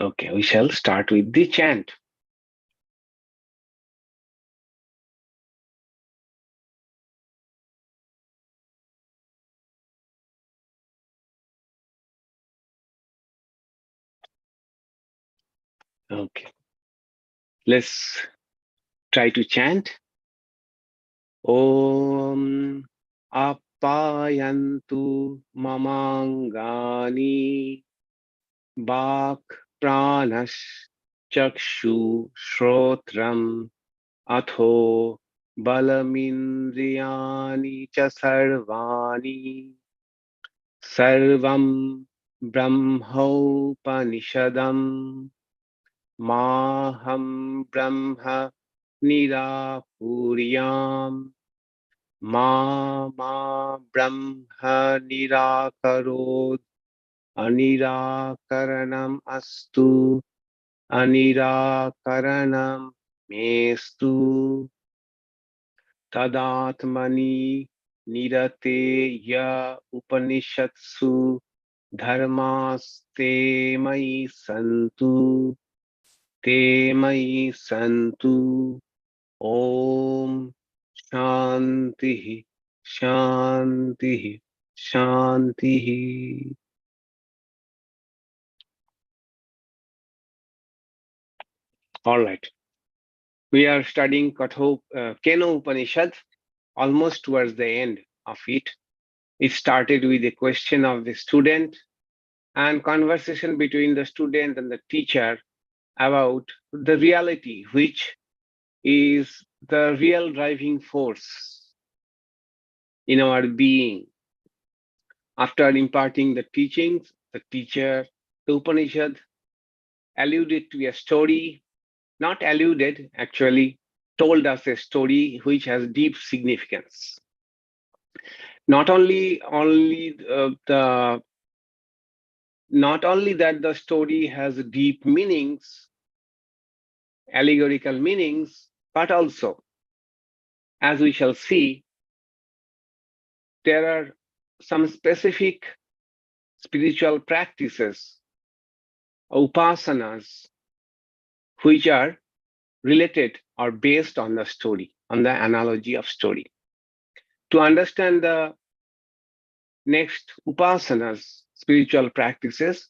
Okay, we shall start with the chant. Okay, let's try to chant. Om Apayantu Mamangani Bak Pranash Chakshu Shrotram Atho Balamindriyani Cha Sarvani Sarvam Brahmaupanishadam Maham Brahma Nirakuriyam Ma Brahma Nirakarod Anirakaranam Astu Anirakaranam Mestu Tadatmani Nirate Ya Upanishatsu Dharmaste Mai Santu Te Mai Santu Om Shanti Shanti Shanti. All right. We are studying Keno Upanishad, almost towards the end of it. It started with a question of the student and conversation between the student and the teacher about the reality, which is the real driving force in our being. After imparting the teachings, the teacher, the Upanishad, alluded to a story, not alluded, actually told us a story which has deep significance. Not only that the story has deep meanings, allegorical meanings, but also, as we shall see, there are some specific spiritual practices, upasanas, which are related or based on the story, on the analogy of story. To understand the next upasanas, spiritual practices,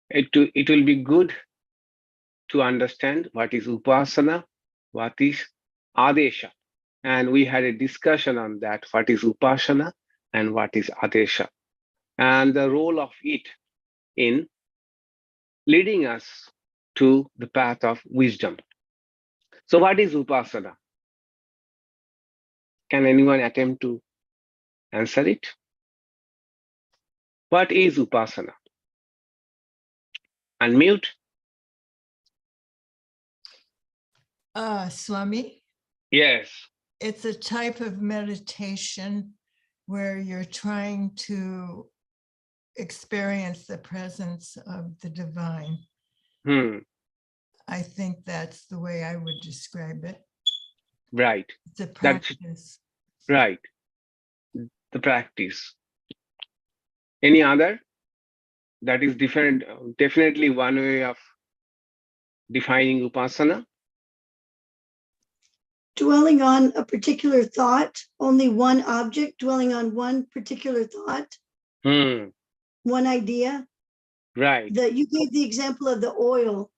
it will be good to understand what is upasana, what is ādeśo. And we had a discussion on that, what is upasana and what is ādeśo, and the role of it in leading us to the path of wisdom. So what is upasana? Can anyone attempt to answer it? What is upasana? Unmute. Swami? Yes. It's a type of meditation where you're trying to experience the presence of the divine. I think that's the way I would describe it. Right. It's a practice. Right. The practice. Any other? That is different. Definitely one way of defining upasana. Dwelling on a particular thought, only one object, dwelling on one particular thought, one idea. Right. You gave the example of the oil,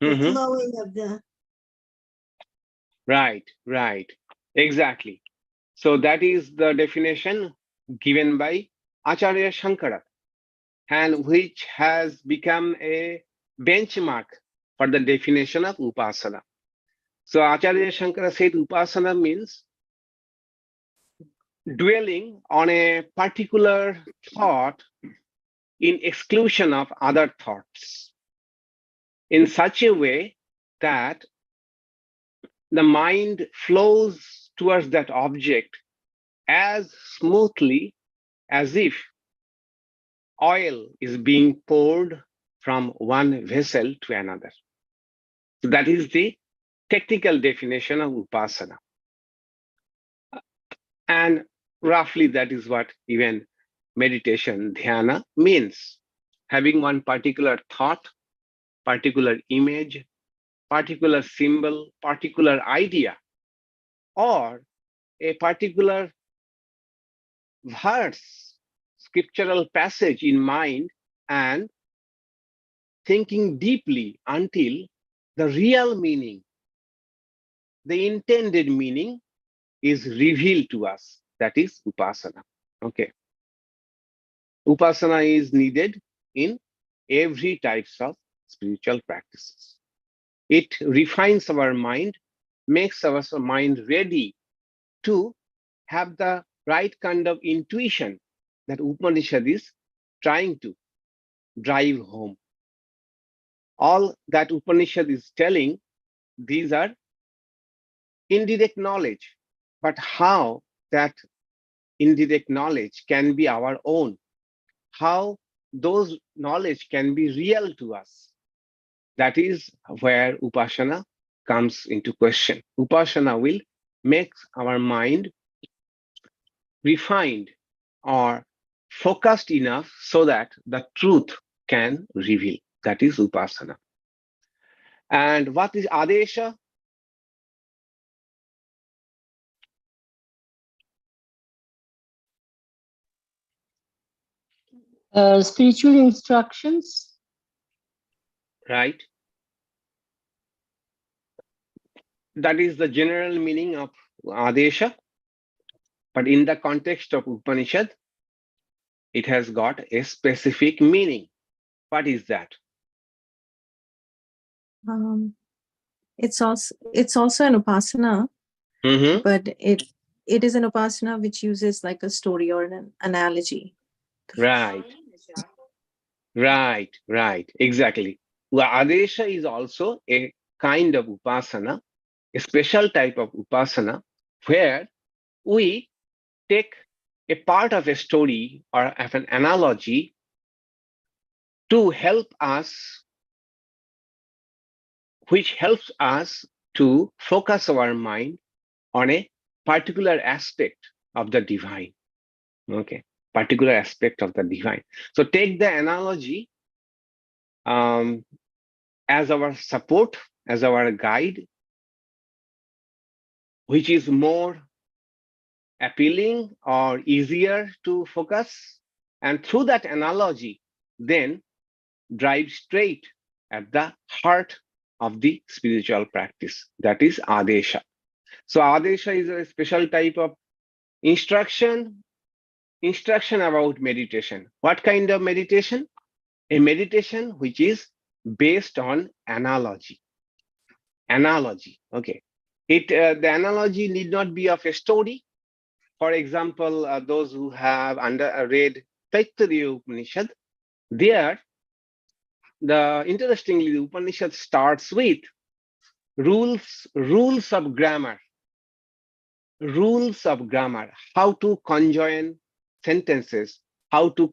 the flowing of the. Right. Exactly. So that is the definition given by Acharya Shankara, and which has become a benchmark for the definition of upasana. So Acharya Shankara said upasana means dwelling on a particular thought in exclusion of other thoughts in such a way that the mind flows towards that object as smoothly as if oil is being poured from one vessel to another. So that is the technical definition of upasana. And roughly that is what even meditation, dhyana means. having one particular thought, particular image, particular symbol, particular idea, or a particular verse, scriptural passage in mind, and thinking deeply until the real meaning, the intended meaning is revealed to us. That is upasana. Okay. Upasana is needed in every types of spiritual practices. It refines our mind, makes our mind ready to have the right kind of intuition that Upanishad is trying to drive home. All that Upanishad is telling, these are indirect knowledge, but how that indirect knowledge can be our own, how those knowledge can be real to us. That is where Upasana comes into question. Upasana will make our mind refined or focused enough so that the truth can reveal. That is Upasana. And what is ādeśo? Spiritual instructions. Right? That is the general meaning of ādeśo. But in the context of Upanishad, it has got a specific meaning. What is that? It's also an upasana, but it is an upasana which uses like a story or an analogy. Right. Exactly. Well, ādeśo is also a kind of upasana, a special type of upasana, where we take a part of a story or of an analogy to help us, which helps us to focus our mind on a particular aspect of the divine. Okay, particular aspect of the divine. So take the analogy as our support, as our guide, which is more appealing or easier to focus. And through that analogy, then drive straight at the heart of the spiritual practice. That is ādeśo. So ādeśo is a special type of instruction about meditation. What kind of meditation? A meditation which is based on analogy. Okay. The analogy need not be of a story. For example, those who have read Taittiriya Upanishad, there, interestingly, the Upanishad starts with rules of grammar. Rules of grammar, how to conjoin sentences, how to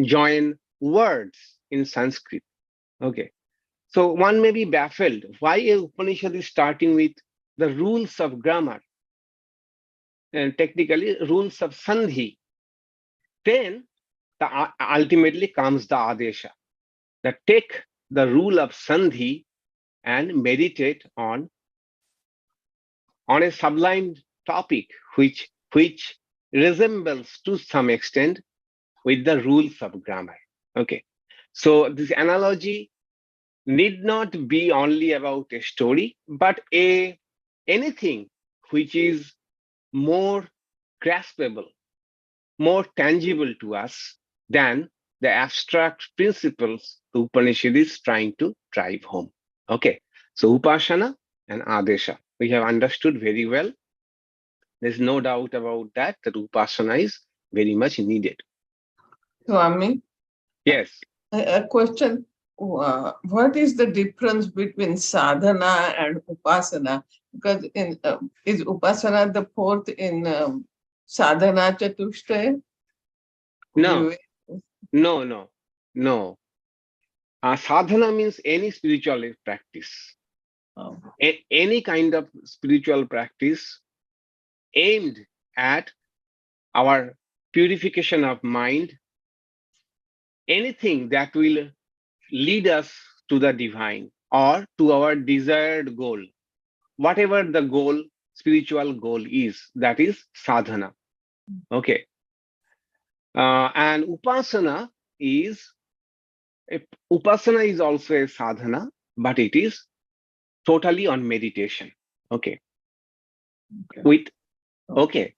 join words in Sanskrit. Okay. So one may be baffled why a Upanishad is starting with the rules of grammar and technically rules of sandhi. Then ultimately comes the ādeśo, that take the rule of sandhi and meditate on a sublime topic which resembles to some extent with the rules of grammar. Okay. So this analogy need not be only about a story, but anything which is more graspable, more tangible to us than the abstract principles the Upanishad is trying to drive home. Okay, so Upasana and ādeśo, we have understood very well. There's no doubt about that Upasana is very much needed. Swami? Yes. A question. What is the difference between sadhana and upasana? Because is upasana the fourth in sadhana chatushtaya? No. Sadhana means any spiritual practice. Oh. Any kind of spiritual practice aimed at our purification of mind, anything that will lead us to the divine or to our desired goal. Whatever the goal, spiritual goal is, that is sadhana. Okay. And upasana is also a sadhana, but it is totally on meditation. Okay. Okay.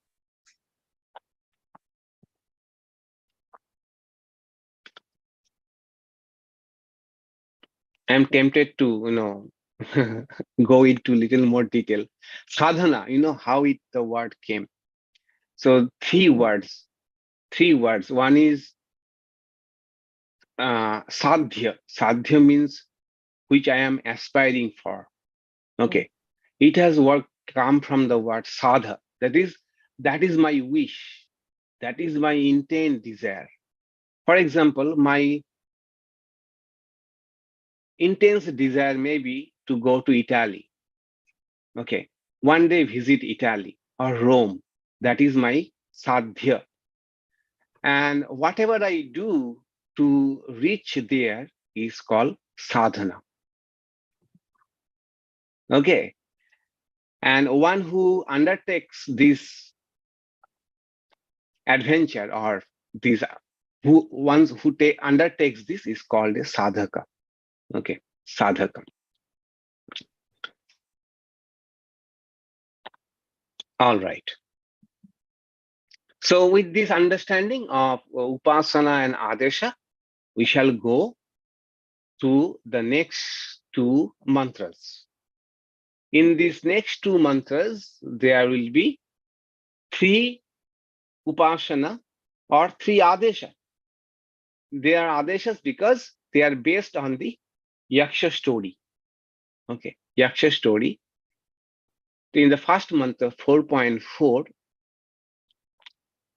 I'm tempted to, go into little more detail. Sadhana, how the word came. So three words. One is sadhya. Sadhya means which I am aspiring for. Okay. It has come from the word sadha. That is my wish. That is my intent, desire. For example, my intense desire may be to go to Italy. Okay. One day visit Italy or Rome. That is my sadhya. And whatever I do to reach there is called sadhana. Okay. And one who undertakes this adventure or this undertakes this is called a sadhaka. Okay. Sadhaka. All right. So with this understanding of upasana and ādeśo, we shall go to the next two mantras. In these next two mantras, there will be three upasana or three ādeśo. They are ādeśas because they are based on the yaksha story. Okay, yaksha story. In the first mantra, 4.4,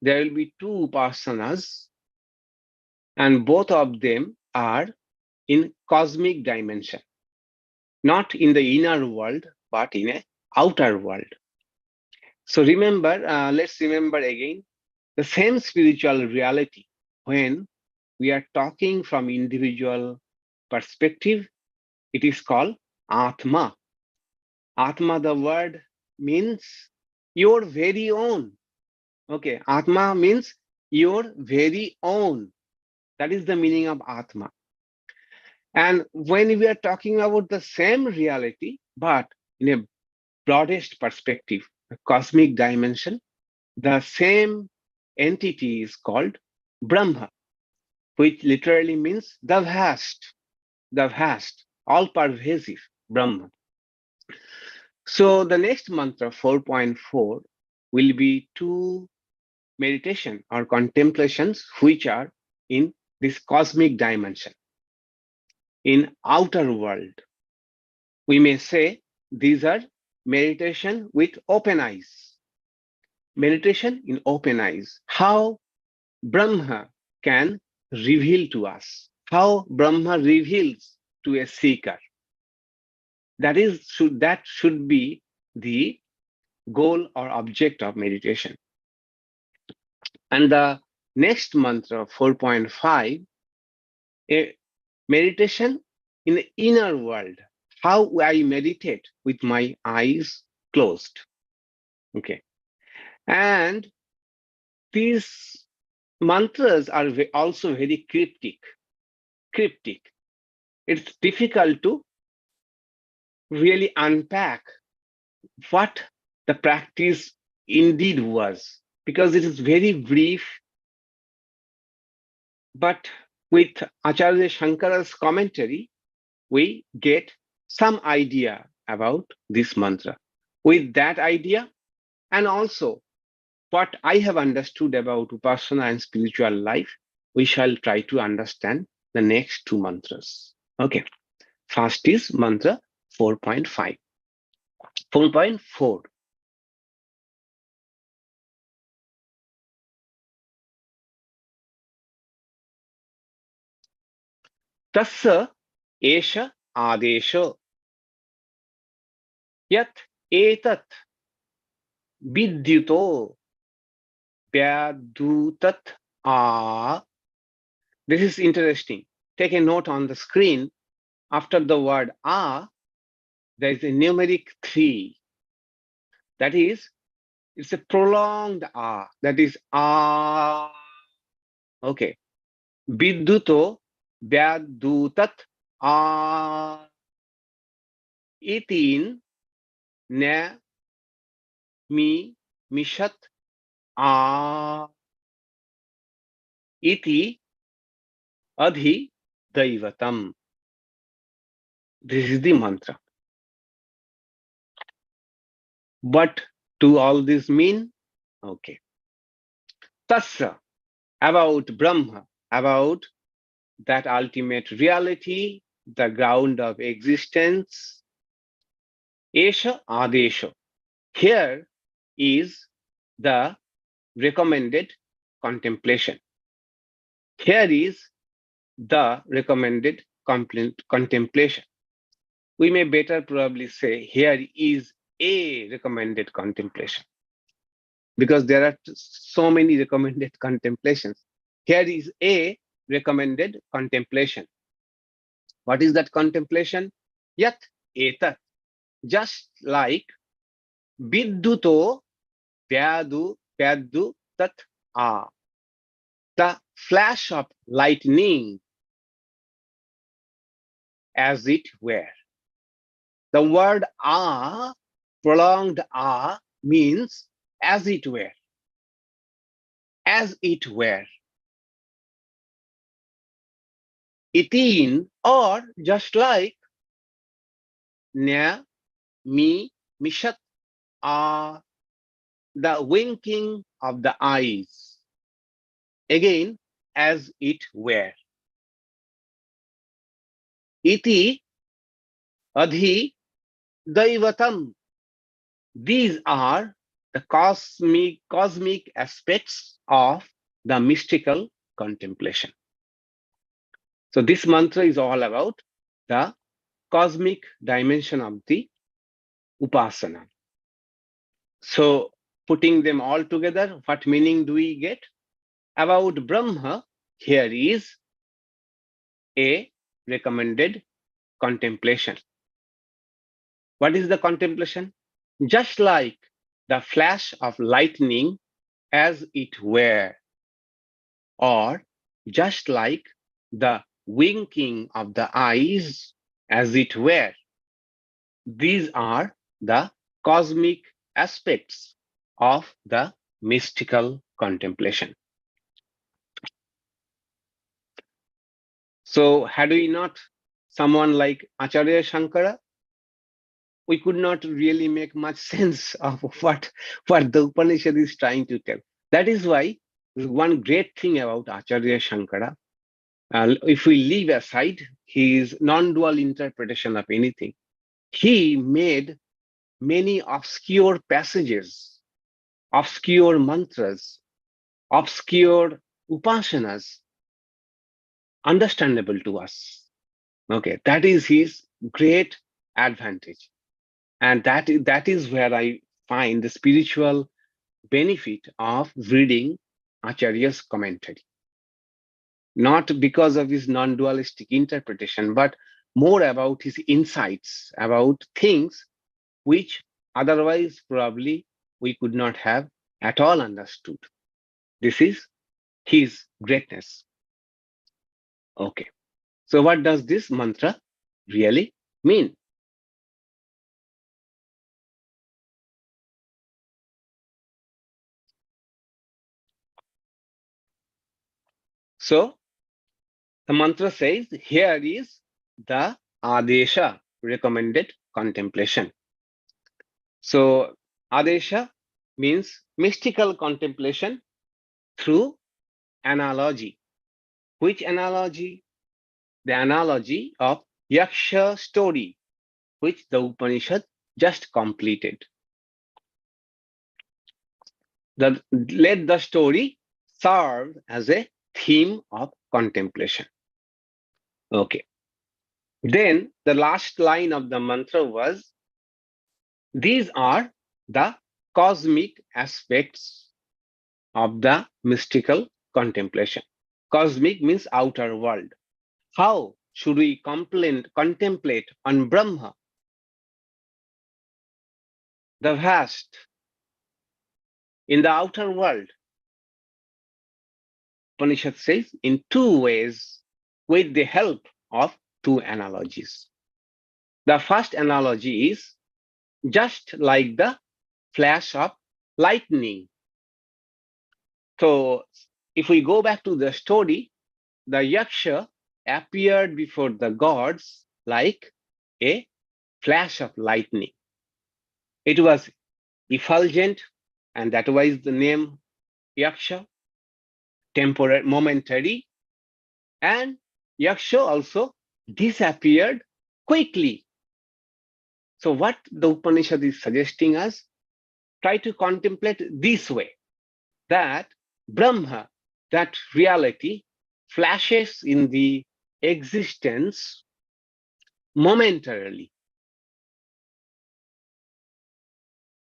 there will be two upasanas, and both of them are in cosmic dimension, not in the inner world, but in an outer world. So remember, let's remember again, the same spiritual reality when we are talking from individual perspective, it is called Atma. Atma, the word means your very own. Okay, Atma means your very own. That is the meaning of Atma. And when we are talking about the same reality, but in a broadest perspective, a cosmic dimension, the same entity is called Brahma, which literally means the vast, all-pervasive Brahma. So the next mantra, 4.4, will be two meditation or contemplations which are in this cosmic dimension, in outer world. We may say these are meditation with open eyes. Meditation in open eyes. How Brahma can reveal to us. How Brahma reveals to a seeker. That should be the goal or object of meditation. And the next mantra, 4.5, a meditation in the inner world. How I meditate with my eyes closed. Okay. And these mantras are also very cryptic. It's difficult to really unpack what the practice indeed was, because it is very brief. But with Acharya Shankara's commentary, we get some idea about this mantra. With that idea, and also what I have understood about Upasana and spiritual life, we shall try to understand the next two mantras. Okay. First is mantra 4.5. 4.4. Tasya esha ādeśo yat etat vidyuto vyadyutat This is interesting. Take a note on the screen. After the word "a," there is a numeric 3. That is, it's a prolonged "a." That is "a." Okay. Vidyuto, vyadyutat, a. Itīn, nyamīmiṣat, a. Iti, adhidaivatam. This is the mantra. What do all this mean? Okay. Tasya, about Brahma, about that ultimate reality, the ground of existence. ādeśo. Here is the recommended contemplation. Here is the recommended contemplation. We may better probably say here is a recommended contemplation, because there are so many recommended contemplations. Here is a recommended contemplation. What is that contemplation? Yat etat. Just like vidyuto, vyadyutat, a. The flash of lightning, as it were. The word "a," prolonged "a," means as it were. As it were. Itīn, or just like nyamīmiṣat, the winking of the eyes. Again, as it were. Iti, adhidaivatam. These are the cosmic aspects of the mystical contemplation. So this mantra is all about the cosmic dimension of the upasana. So putting them all together, what meaning do we get? About Brahma, here is a recommended contemplation. What is the contemplation? Just like the flash of lightning, as it were, or just like the winking of the eyes, as it were. These are the cosmic aspects of the mystical contemplation. So had we not someone like Acharya Shankara, we could not really make much sense of what the Upanishad is trying to tell. That is why one great thing about Acharya Shankara, if we leave aside his non-dual interpretation of anything, he made many obscure passages, obscure mantras, obscure upasanas understandable to us. Okay, that is his great advantage. And that is where I find the spiritual benefit of reading Acharya's commentary. Not because of his non-dualistic interpretation, but more about his insights about things which otherwise probably we could not have at all understood. This is his greatness. Okay, so what does this mantra really mean? So the mantra says, here is the ādeśo, recommended contemplation. So ādeśo means mystical contemplation through analogy. Which analogy? The analogy of Yaksha story, which the Upanishad just completed. Let the story serve as a theme of contemplation. Okay. Then the last line of the mantra was, these are the cosmic aspects of the mystical contemplation. Cosmic means outer world. How should we contemplate on Brahma, the vast, in the outer world? Upanishad says in two ways with the help of two analogies. The first analogy is just like the flash of lightning. So if we go back to the story, the yaksha appeared before the gods like a flash of lightning. It was effulgent, and that was the name yaksha, temporary, momentary, and yaksha also disappeared quickly. So what the Upanishad is suggesting us, try to contemplate this way, that Brahma, that reality, flashes in the existence momentarily.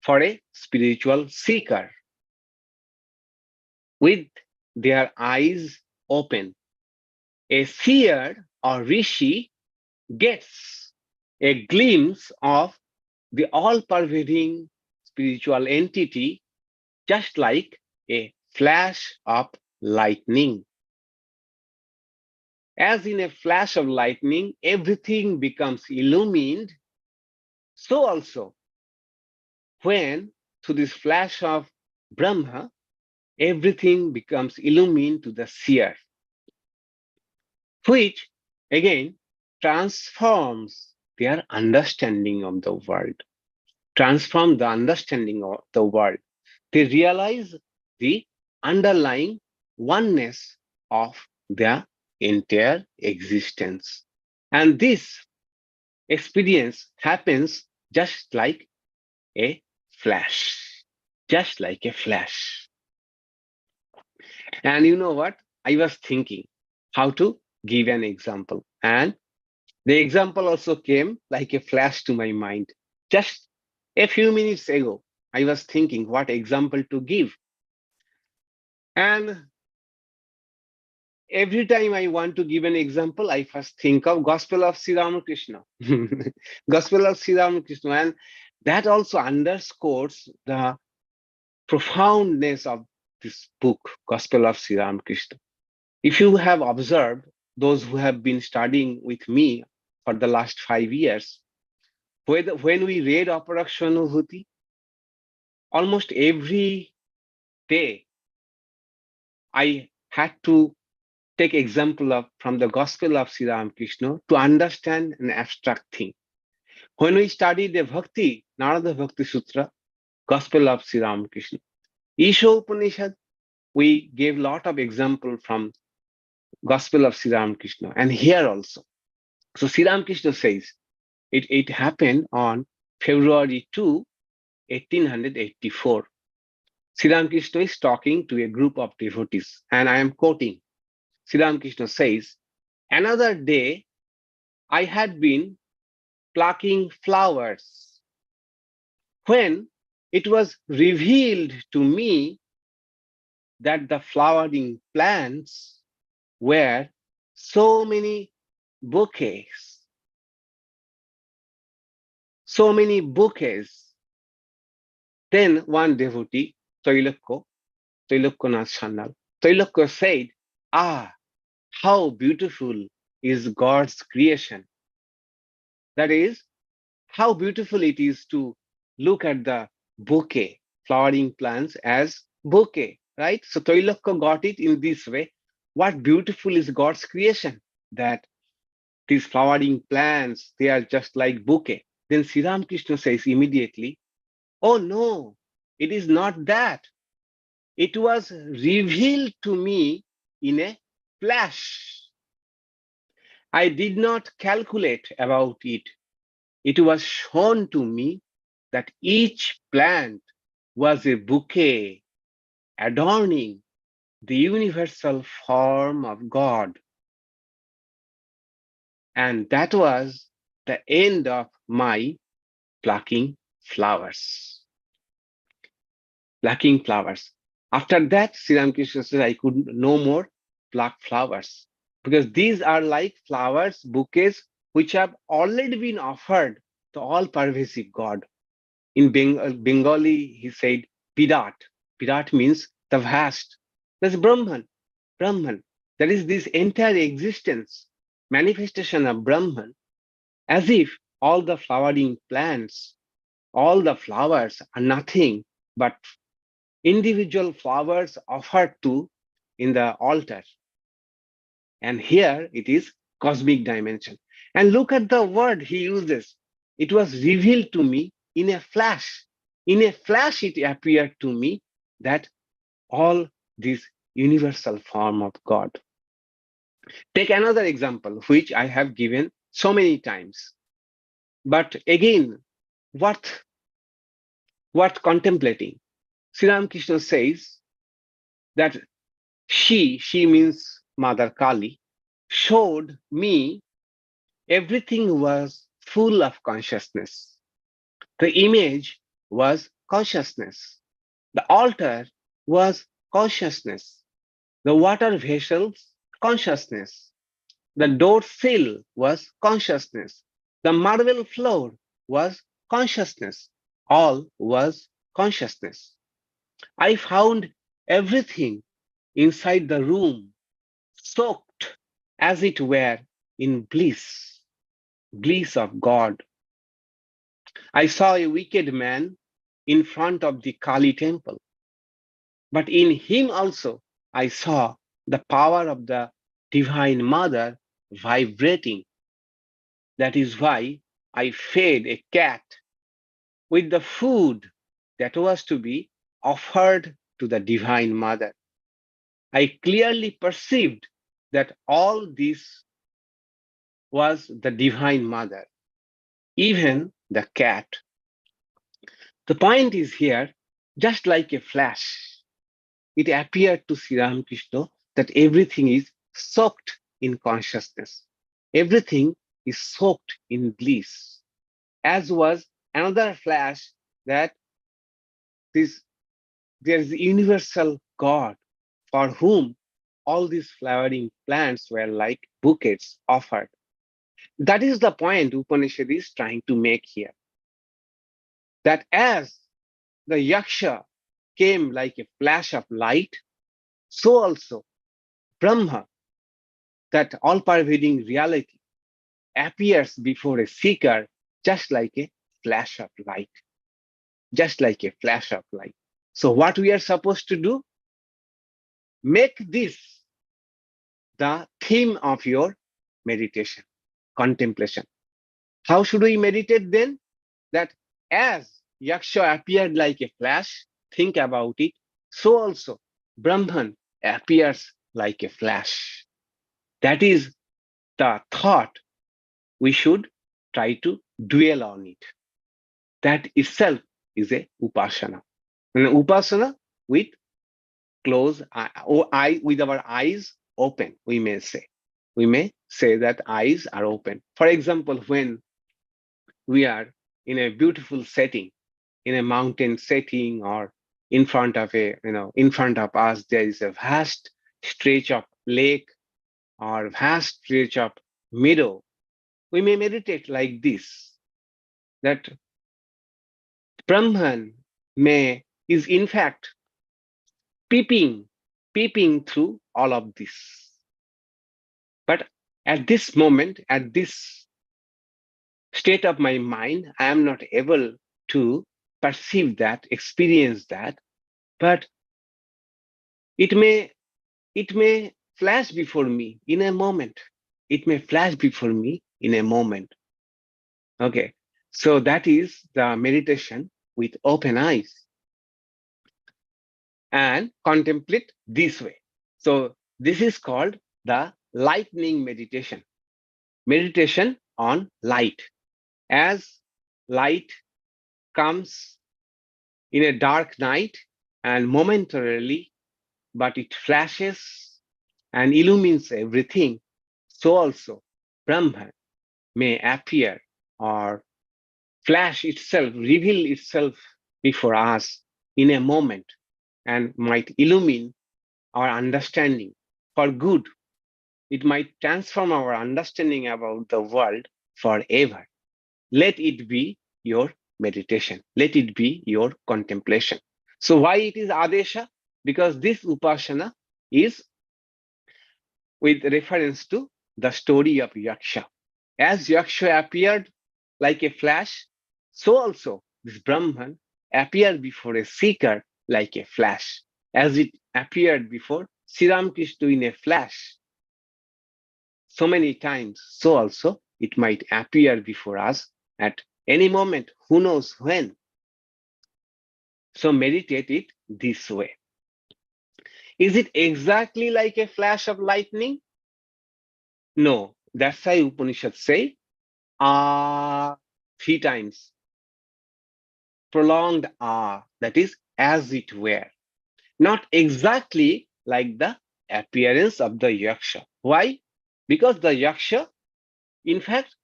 For a spiritual seeker, with their eyes open, a seer or rishi gets a glimpse of the all-pervading spiritual entity, just like a flash of lightning. As in a flash of lightning, everything becomes illumined, so also when to this flash of Brahma, everything becomes illumined to the seer, which again transforms their understanding of the world, transform the understanding of the world. They realize the underlying oneness of their entire existence. And this experience happens just like a flash, just like a flash. And you know what? I was thinking how to give an example. And the example also came like a flash to my mind. Just a few minutes ago, I was thinking what example to give. And every time I want to give an example, I first think of Gospel of Sri Ramakrishna. Gospel of Sri Ramakrishna. And that also underscores the profoundness of this book, Gospel of Sri Ramakrishna. If you have observed, those who have been studying with me for the last 5 years, when we read Aparakshanubhuti, almost every day, I had to take example from the Gospel of Sri Ramakrishna to understand an abstract thing. When we studied the Bhakti, Narada Bhakti Sutra, Gospel of Sri Ramakrishna, ādeśo Upanishad, we gave a lot of example from Gospel of Sri Ramakrishna, and here also. So Sri Ramakrishna says, it happened on February 2, 1884. Sri Ramakrishna is talking to a group of devotees, and I am quoting. Sri Ramakrishna says, another day, I had been plucking flowers when it was revealed to me that the flowering plants were so many bouquets. So many bouquets. Then one devotee, Trailokya Sandal, Trailokya said, how beautiful is God's creation. That is, how beautiful it is to look at the bouquet, flowering plants as bouquet, right? So Trailokya got it in this way. What beautiful is God's creation, that these flowering plants, they are just like bouquet. Then Sri Ramakrishna says immediately, oh no, it is not that. It was revealed to me in a flash. I did not calculate about it. It was shown to me that each plant was a bouquet adorning the universal form of God. And that was the end of my plucking flowers. Plucking flowers. After that, Sri Ramakrishna says, I could no more pluck flowers, because these are like flowers, bouquets, which have already been offered to all-pervasive God. In Bengali, he said, Vidyuto. Vidyuto means the vast. That's Brahman. Brahman. That is this entire existence, manifestation of Brahman, as if all the flowering plants, all the flowers are nothing but individual flowers offered to in the altar. And here it is cosmic dimension. And look at the word he uses. It was revealed to me in a flash. In a flash, it appeared to me that all this universal form of God. Take another example, which I have given so many times. But again, what contemplating? Sri Ramakrishna says that she means Mother Kali, showed me everything was full of consciousness. The image was consciousness. The altar was consciousness. The water vessels, consciousness. The door sill was consciousness. The marble floor was consciousness. All was consciousness. I found everything inside the room soaked, as it were, in bliss, bliss of God. I saw a wicked man in front of the Kali temple, but in him also I saw the power of the Divine Mother vibrating. That is why I fed a cat with the food that was to be offered to the Divine Mother. I clearly perceived that all this was the Divine Mother, even the cat. The point is here, just like a flash, it appeared to Sri Ramakrishna that everything is soaked in consciousness. Everything is soaked in bliss. As was another flash that there is a universal God for whom all these flowering plants were like bouquets offered. That is the point Upanishad is trying to make here. That as the yaksha came like a flash of light, so also Brahma, that all-pervading reality, appears before a seeker just like a flash of light. Just like a flash of light. So what we are supposed to do? Make this the theme of your meditation, contemplation. How should we meditate then? That as yaksha appeared like a flash, think about it, so also Brahman appears like a flash. That is the thought we should try to dwell on it. That itself is a upasana. An upasana with closed eye, with our eyes open, we may say. We may say that eyes are open. For example, when we are in a beautiful setting, in a mountain setting, or in front of in front of us, there is a vast stretch of lake or vast stretch of meadow. We may meditate like this, that Brahman is in fact peeping through all of this. But at this moment, at this state of my mind, I am not able to perceive that, experience that, but it may flash before me in a moment. It may flash before me in a moment. Okay, so that is the meditation with open eyes and contemplate this way. So this is called the lightning meditation. Meditation on light. As light comes in a dark night and momentarily, but it flashes and illumines everything, so also Brahman may appear or flash itself, reveal itself before us in a moment and might illumine our understanding for good. It might transform our understanding about the world forever. Let it be your meditation. Let it be your contemplation. So why it is ādeśo? Because this upasana is with reference to the story of Yaksha. As Yaksha appeared like a flash, so also this Brahman appeared before a seeker like a flash, as it appeared before Sri Ramakrishna in a flash so many times, so also it might appear before us at any moment, who knows when. So meditate it this way. Is it exactly like a flash of lightning? No, that's why Upanishad say, three times. Prolonged that is as it were. Not exactly like the appearance of the Yaksha. Why? Because the Yaksha, in fact,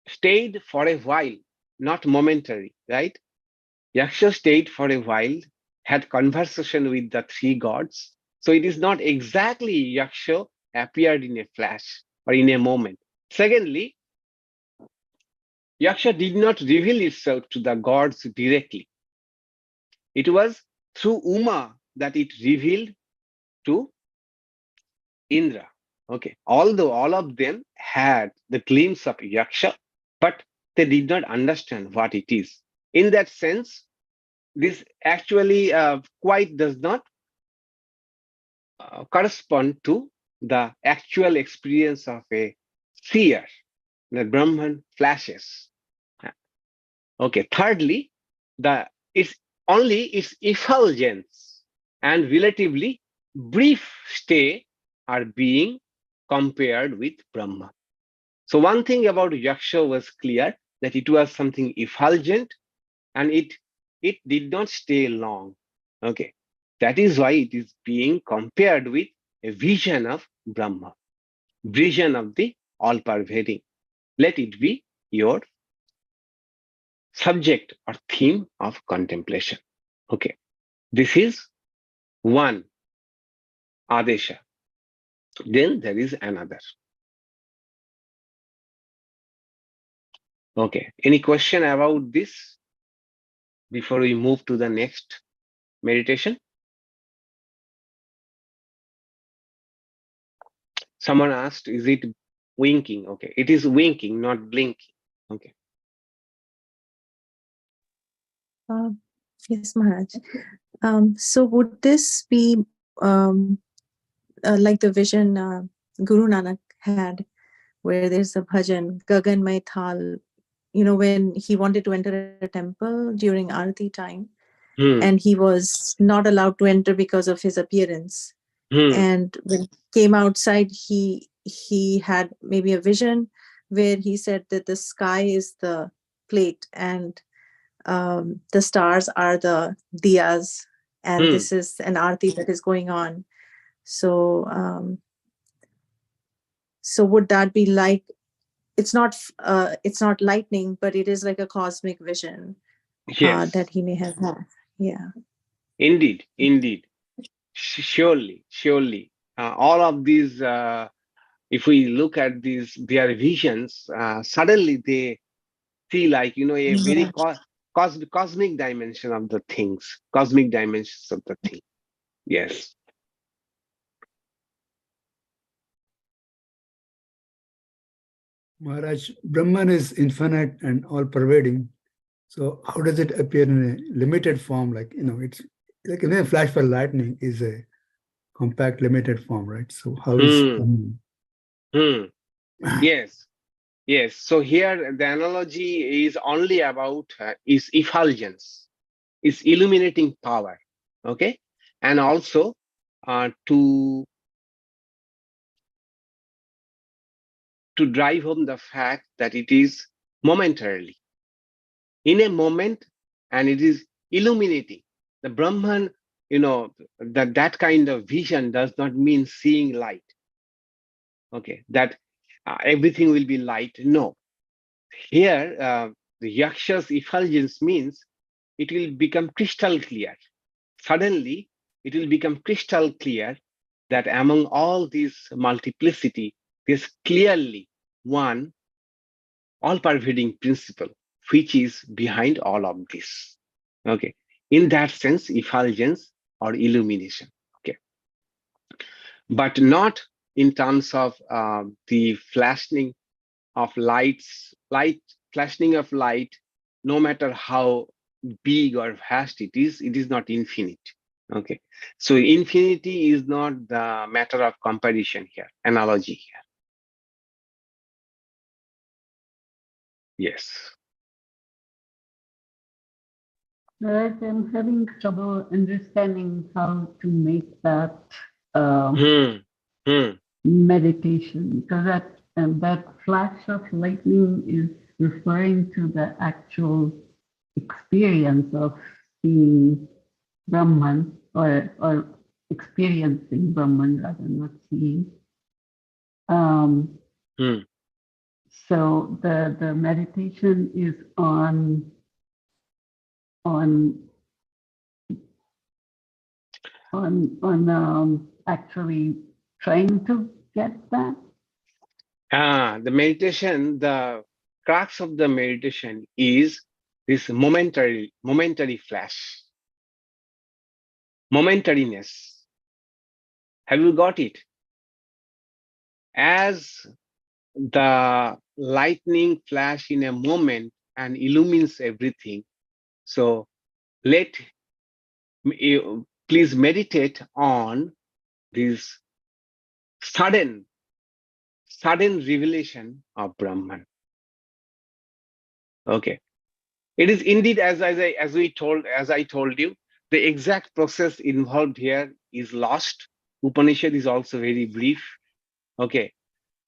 stayed for a while, not momentary, right? Yaksha stayed for a while, had conversation with the three gods. So it is not exactly Yaksha appeared in a flash or in a moment. Secondly, Yaksha did not reveal itself to the gods directly. It was through Uma that it revealed to Indra. Okay, although all of them had the glimpse of Yaksha, but they did not understand what it is. In that sense, this actually quite does not correspond to the actual experience of a seer. The Brahman flashes. Okay, thirdly, it's only its effulgence and relatively brief stay are being compared with Brahma. So one thing about Yaksha was clear, that it was something effulgent and it did not stay long. Okay, that is why it is being compared with a vision of Brahma, vision of the all-pervading. Let it be your subject or theme of contemplation. Okay, this is one ādeśo. Then there is another. Okay, any question about this before we move to the next meditation? Someone asked, is it winking? Okay, it is winking, not blinking. Okay. Yes, Maharaj. So would this be like the vision Guru Nanak had, where there's a bhajan, Gagan Mai Thal, when he wanted to enter a temple during Arati time, and he was not allowed to enter because of his appearance. And when he came outside, he had maybe a vision where he said that the sky is the plate and the stars are the diyas, and this is an arti that is going on. So so would that be like, it's not lightning, but it is like a cosmic vision that he may have had. Yeah. Indeed. Surely. All of these, if we look at these, their visions, suddenly they see like, a very cosmic dimension of the things, cosmic dimensions of the thing. Yes. Maharaj, Brahman is infinite and all-pervading. So how does it appear in a limited form? Like, it's like a flash for lightning is a compact, limited form, right? So how is Yes. So here the analogy is only about is effulgence, is illuminating power. Okay, and also to drive home the fact that it is momentarily, in a moment, and it is illuminating. The Brahman, that kind of vision does not mean seeing light. Okay, that everything will be light. No. Here, the Yaksha's effulgence means it will become crystal clear. Suddenly, it will become crystal clear that among all these multiplicity, there's clearly one all-pervading principle, which is behind all of this. Okay. In that sense, effulgence or illumination. Okay. But not in terms of the flashing of flashing of light, no matter how big or vast it is not infinite. Okay. So infinity is not the matter of comparison here, analogy here. Yes. Right, I'm having trouble understanding how to make that meditation, because that flash of lightning is referring to the actual experience of seeing Brahman or experiencing Brahman rather than not seeing. So the meditation is on actually trying to get that. The meditation, the crux of the meditation is this momentary flash, momentariness. Have you got it? As the lightning flash in a moment and illumines everything. So please meditate on this sudden revelation of Brahman. Okay. It is indeed, as I told you, the exact process involved here is lost. Upanishad is also very brief. Okay.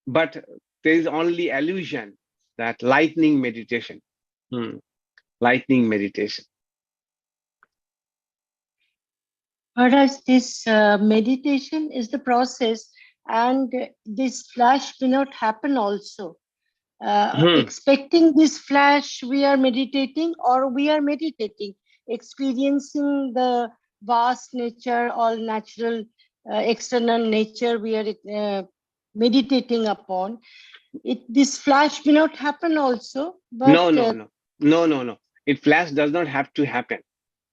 But there is only allusion that lightning meditation. Lightning meditation. Whereas this meditation is the process, and this flash may not happen also. Expecting this flash, we are meditating, or we are meditating, experiencing the vast nature, all natural external nature we are meditating upon. This flash may not happen also. But No. It flash does not have to happen.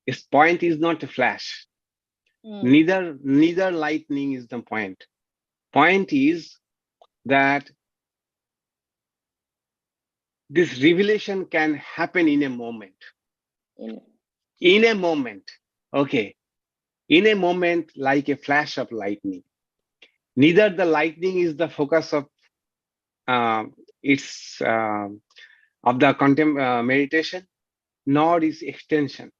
Its point is not a flash. Neither lightning is the point. Point is that this revelation can happen in a moment. In a moment. Okay. In a moment, like a flash of lightning. Neither the lightning is the focus of the meditation, nor its extension.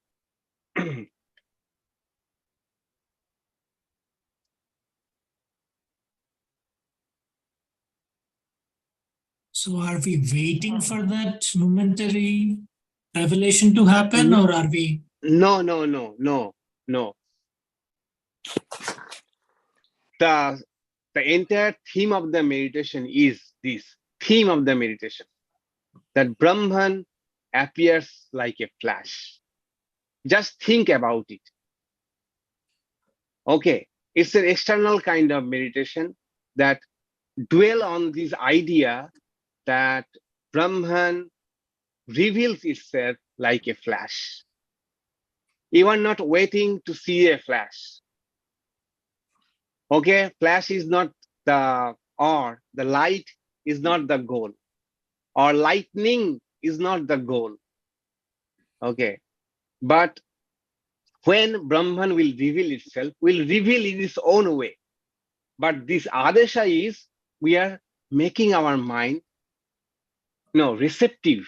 So are we waiting for that momentary revelation to happen, or are we? No. The entire theme of the meditation is this. Theme of the meditation. That Brahman appears like a flash. Just think about it. Okay. It's an external kind of meditation that dwell on this idea that Brahman reveals itself like a flash. You are not waiting to see a flash. Okay, flash is not the light is not the goal, or lightning is not the goal. Okay, but when Brahman will reveal itself, will reveal in its own way. But this ādeśo is we are making our mind receptive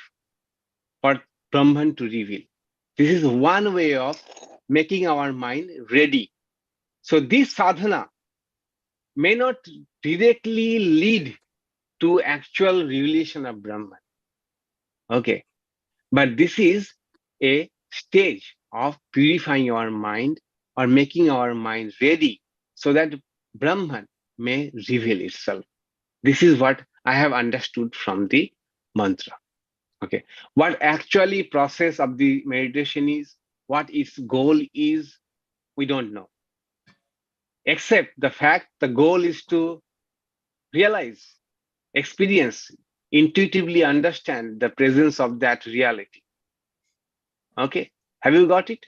for Brahman to reveal. This is one way of making our mind ready. So this sadhana may not directly lead to actual revelation of Brahman. Okay. But this is a stage of purifying our mind or making our mind ready so that Brahman may reveal itself. This is what I have understood from the mantra. Okay. What actually process of the meditation is, what its goal is, we don't know. Accept the fact the goal is to realize, experience, intuitively understand the presence of that reality. Okay, have you got it?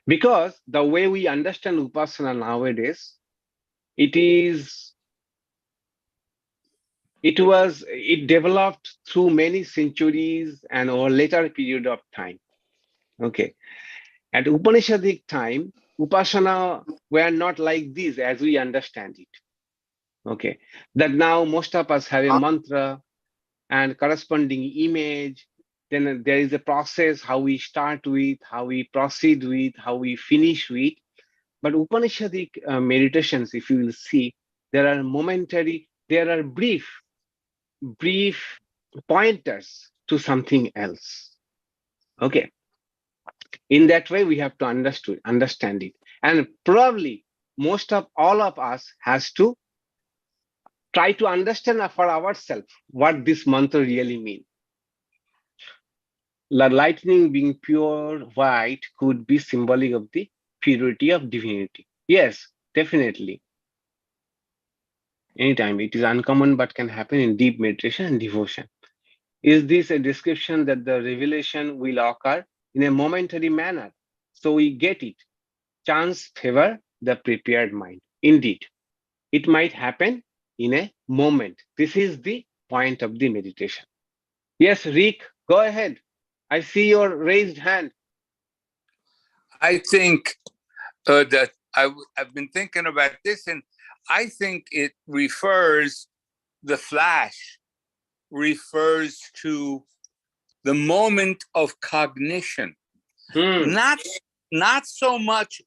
Because the way we understand Upasana nowadays, it developed through many centuries and over later period of time. Okay. At Upanishadic time, Upasana were not like this as we understand it. Okay. That now most of us have a mantra and corresponding image. Then there is a process, how we start with, how we proceed with, how we finish with. But Upanishadic meditations, if you will see, there are momentary, there are brief pointers to something else. Okay. In that way, we have to understand it. And probably all of us has to try to understand for ourselves what this mantra really means. The lightning being pure white could be symbolic of the purity of divinity. Yes, definitely. Anytime. It is uncommon but can happen in deep meditation and devotion. Is this a description that the revelation will occur in a momentary manner? So we get it. Chance favor the prepared mind. Indeed, it might happen in a moment. This is the point of the meditation. Yes, Rick, go ahead. I see your raised hand. I think that I've been thinking about this, and I think the flash refers to the moment of cognition, not so much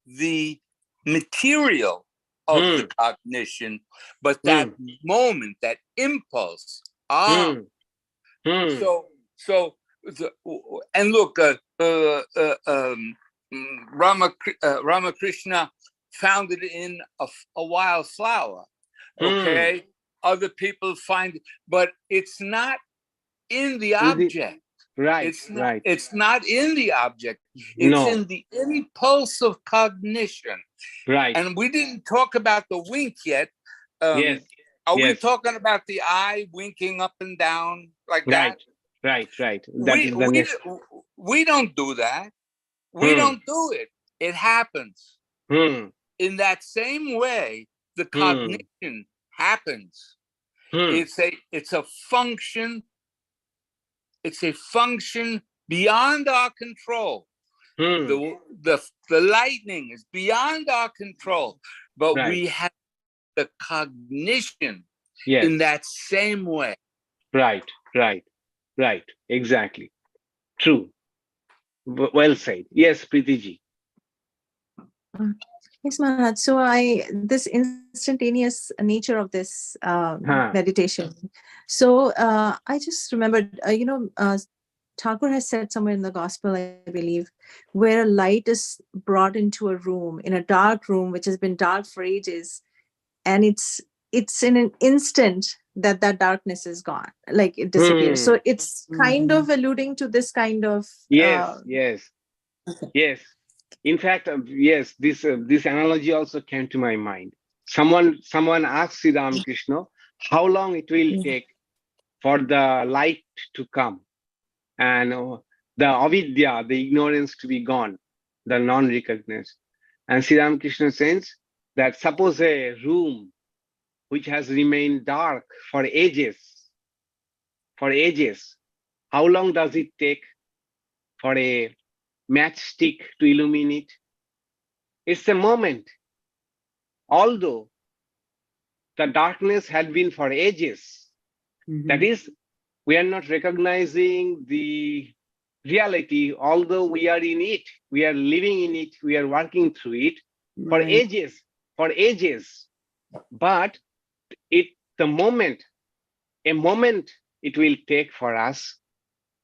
the material of the cognition, but that moment, that impulse. And look, Ramakrishna found it in a wildflower. Okay, other people find it, but it's not in the object. Right. It's not in the object. It's in the impulse of cognition. Right. And we didn't talk about the wink yet. Yes. Are we talking about the eye winking up and down like that? Right. We don't do that. We don't do it. It happens. In that same way, the cognition happens. It's a function. It's a function beyond our control. The lightning is beyond our control, but we have the cognition in that same way. Right. Exactly. True. Well said. Yes, Preetiji. Yes, Maharaj. So this instantaneous nature of this meditation. So I just remembered, Thakur has said somewhere in the gospel, I believe, where a light is brought into a room, in a dark room, which has been dark for ages, and it's in an instant that darkness is gone, like it disappears. So it's kind of alluding to this kind of yes. In fact, yes, this analogy also came to my mind. Someone asked Sri Ramakrishna how long it will take for the light to come and the avidya, the ignorance, to be gone, the non-recognized. And Sri Ramakrishna says that suppose a room which has remained dark for ages, how long does it take for a matchstick to illuminate? It's a moment. Although the darkness had been for ages, that is, we are not recognizing the reality, although we are in it, we are living in it, we are working through it for ages. But a moment it will take for us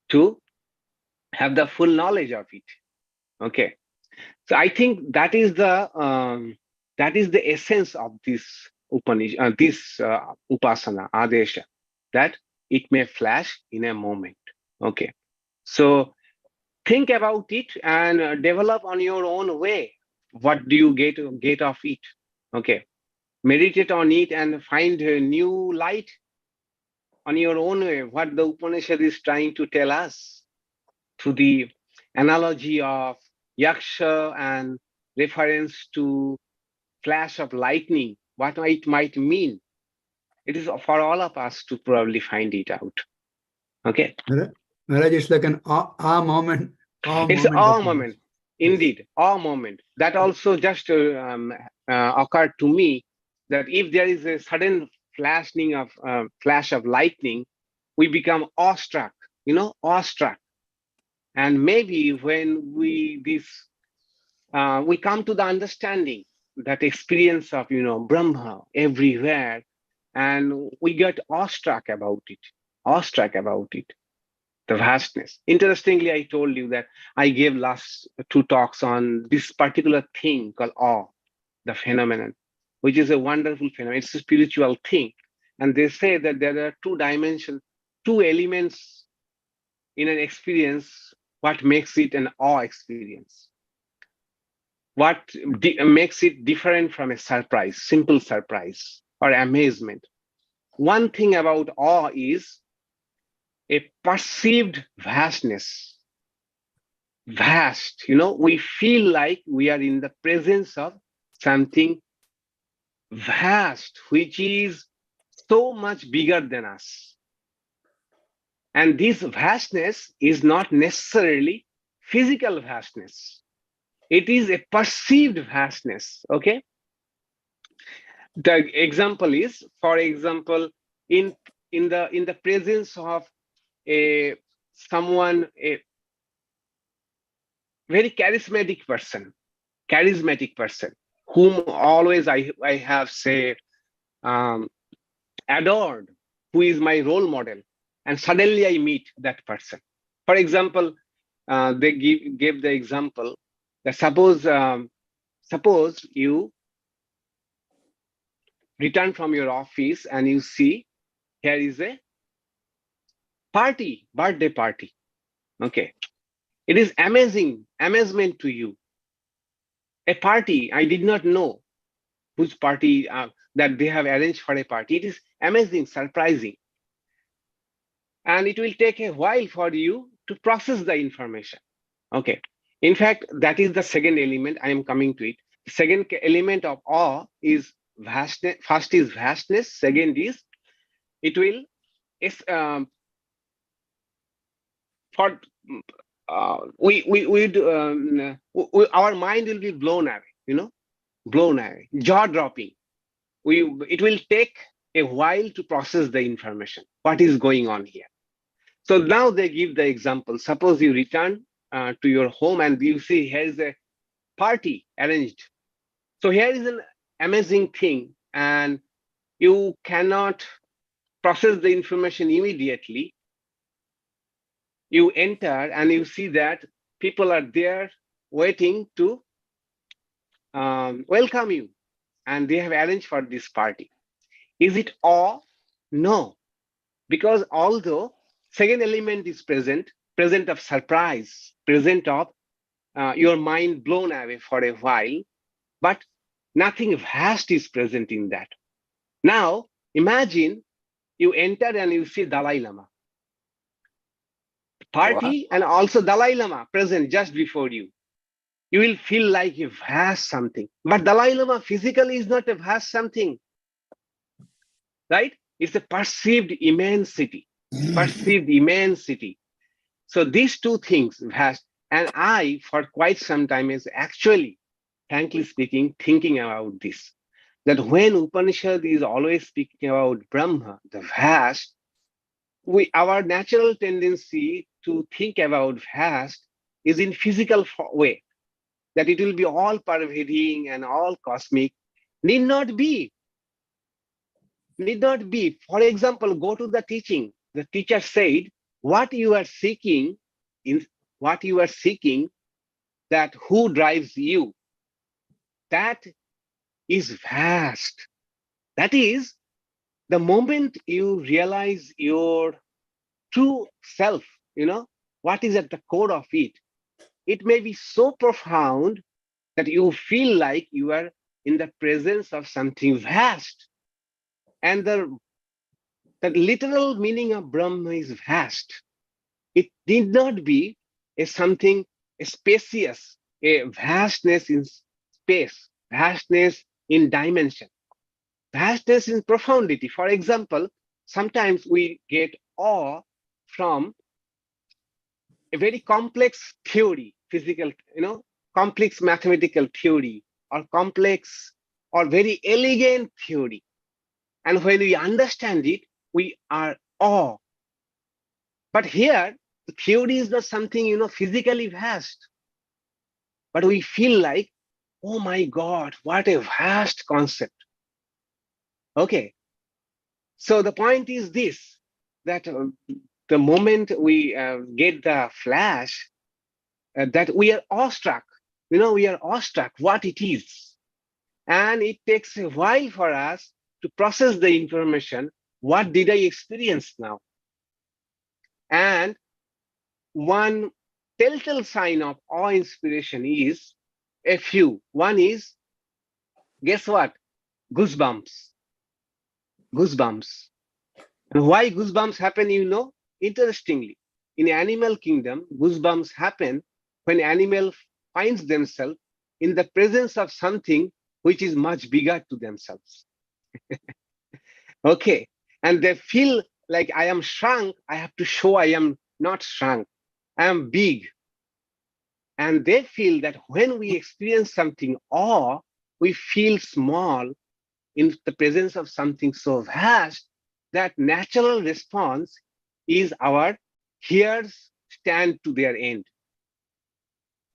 to have the full knowledge of it. Okay, so I think that is the essence of this Upanishad, Upasana, ādeśo, that it may flash in a moment. Okay, so think about it and develop on your own way what do you get of it? Okay, meditate on it and find a new light on your own way. What the Upanishad is trying to tell us through the analogy of yaksha and reference to flash of lightning, what it might mean. It is for all of us to probably find it out. Okay. Maharaj, it's like an awe moment. It's an awe moment. Indeed, awe moment. That also just occurred to me, that if there is a sudden flash of lightning, we become awestruck, awestruck. And maybe when we come to the understanding that experience of, Brahma everywhere, and we get awestruck about it, the vastness. Interestingly, I told you that I gave last 2 talks on this particular thing called awe, the phenomenon, which is a wonderful phenomenon. It's a spiritual thing. And they say that there are 2 dimensions, 2 elements in an experience, what makes it an awe experience. What makes it different from a surprise, simple surprise or amazement. One thing about awe is a perceived vastness. Vast, we feel like we are in the presence of something vast, which is so much bigger than us. And this vastness is not necessarily physical vastness. It is a perceived vastness, okay? The example is, for example, in the presence of a very charismatic person, whom always I have, say, adored, who is my role model, and suddenly I meet that person. For example, they gave the example that suppose you return from your office and you see here is a birthday party. Okay, it is amazement to you. A party, I did not know whose party that they have arranged for a party. It is amazing, surprising. And it will take a while for you to process the information. Okay. In fact, that is the second element. I am coming to it. The second element of awe is vastness. First is vastness. Second is it will our mind will be blown away, jaw-dropping. It will take a while to process the information. What is going on here? So now they give the example. Suppose you return to your home and you see here is a party arranged. So here is an amazing thing, and you cannot process the information immediately. You enter and you see that people are there waiting to welcome you, and they have arranged for this party. Is it awe? No, because although second element is present of surprise, present of your mind blown away for a while, but nothing vast is present in that. Now, imagine you enter and you see Dalai Lama. Party and also Dalai Lama present just before you. You will feel like a vast something. But Dalai Lama physically is not a vast something, right? It's a perceived immensity. So these 2 things, vast, and I, for quite some time, is actually, frankly speaking, thinking about this. That when Upanishad is always speaking about Brahma, the vast, our natural tendency to think about vast is in physical way, that it will be all pervading and all cosmic. Need not be. For example, go to the teaching. The teacher said, what you are seeking, that who drives you, that is vast. That is, the moment you realize your true self, what is at the core of it, it may be so profound that you feel like you are in the presence of something vast. And the literal meaning of Brahma is vast. It need not be something spacious, a vastness in space, vastness in dimension, vastness in profundity. For example, sometimes we get awe from a very complex theory, physical, complex mathematical theory, or complex or very elegant theory. And when we understand it, we are awe. But here, the theory is not something, physically vast. But we feel like, oh my God, what a vast concept. Okay. So the point is this, that the moment we get the flash, that we are awestruck. We are awestruck what it is. And it takes a while for us to process the information. What did I experience now? And one telltale sign of awe inspiration is a few. One is, guess what? Goosebumps. Goosebumps. And why goosebumps happen, Interestingly, in animal kingdom, goosebumps happen when animal finds themselves in the presence of something which is much bigger to themselves. Okay. And they feel like I am shrunk. I have to show I am not shrunk. I am big. And they feel that when we experience something awe, we feel small in the presence of something so vast that natural response is our hairs stand to their end,